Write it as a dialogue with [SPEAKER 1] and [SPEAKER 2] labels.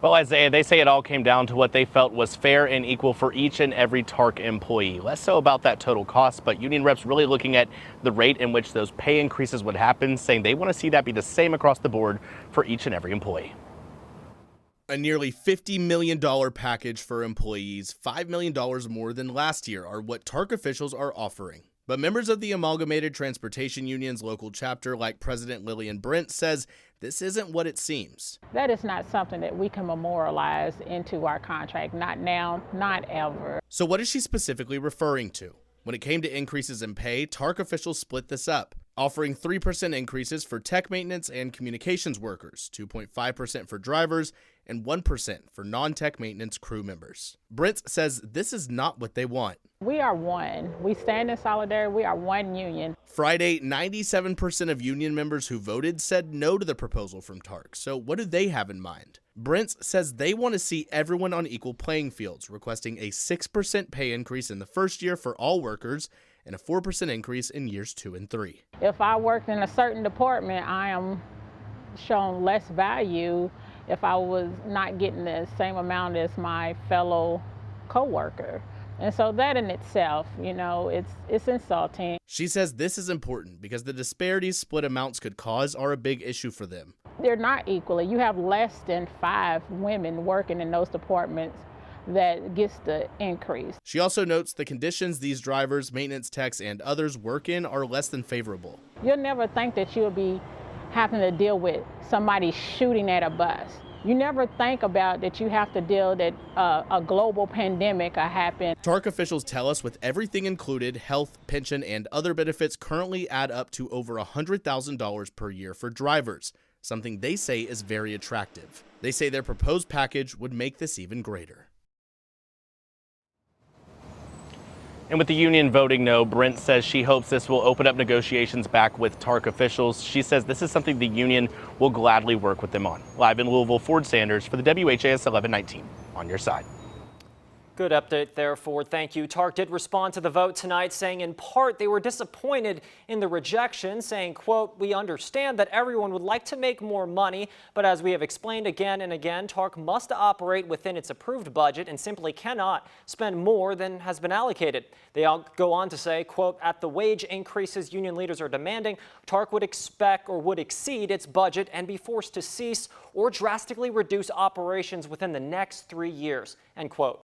[SPEAKER 1] Well, Isaiah, they say it all came down to what they felt was fair and equal for each and every TARC employee. Less so about that total cost, but union reps really looking at the rate in which those pay increases would happen, saying they want to see that be the same across the board for each and every employee.
[SPEAKER 2] A nearly $50 million package for employees, $5 million more than last year, are what TARC officials are offering. But members of the Amalgamated Transportation Union's local chapter, like President Lillian Brent, says this isn't what it seems.
[SPEAKER 3] That is not something that we can memorialize into our contract. Not now, not ever.
[SPEAKER 2] So what is she specifically referring to? When it came to increases in pay, TARC officials split this up, offering 3% increases for tech maintenance and communications workers, 2.5% for drivers, and 1% for non-tech maintenance crew members. Brent says this is not what they want.
[SPEAKER 3] We are one. We stand in solidarity. We are one union.
[SPEAKER 2] Friday, 97% of union members who voted said no to the proposal from TARC. So what do they have in mind? Brent says they want to see everyone on equal playing fields, requesting a 6% pay increase in the first year for all workers and a 4% increase in years 2 and 3.
[SPEAKER 3] If I worked in a certain department, I am shown less value if I was not getting the same amount as my fellow co-worker. And so that in itself, it's insulting.
[SPEAKER 2] She says this is important because the disparities split amounts could cause are a big issue for them.
[SPEAKER 3] They're not equally. You have less than 5 women working in those departments that gets the increase.
[SPEAKER 2] She also notes the conditions these drivers, maintenance techs, and others work in are less than favorable.
[SPEAKER 3] You'll never think that you'll be having to deal with somebody shooting at a bus. You never think about that you have to deal that a global pandemic happened.
[SPEAKER 2] TARC officials tell us with everything included, health, pension, and other benefits currently add up to over $100,000 per year for drivers, something they say is very attractive. They say their proposed package would make this even greater.
[SPEAKER 1] And with the union voting no, Brent says she hopes this will open up negotiations back with TARC officials. She says this is something the union will gladly work with them on. Live in Louisville, Ford Sanders for the WHAS 1119 on your side.
[SPEAKER 4] Good update there, Ford. Thank you. TARC did respond to the vote tonight, saying in part they were disappointed in the rejection, saying, quote, "We understand that everyone would like to make more money, but as we have explained again and again, TARC must operate within its approved budget and simply cannot spend more than has been allocated." They all go on to say, quote, "At the wage increases union leaders are demanding, TARC would expect or would exceed its budget and be forced to cease or drastically reduce operations within the next 3 years," end quote.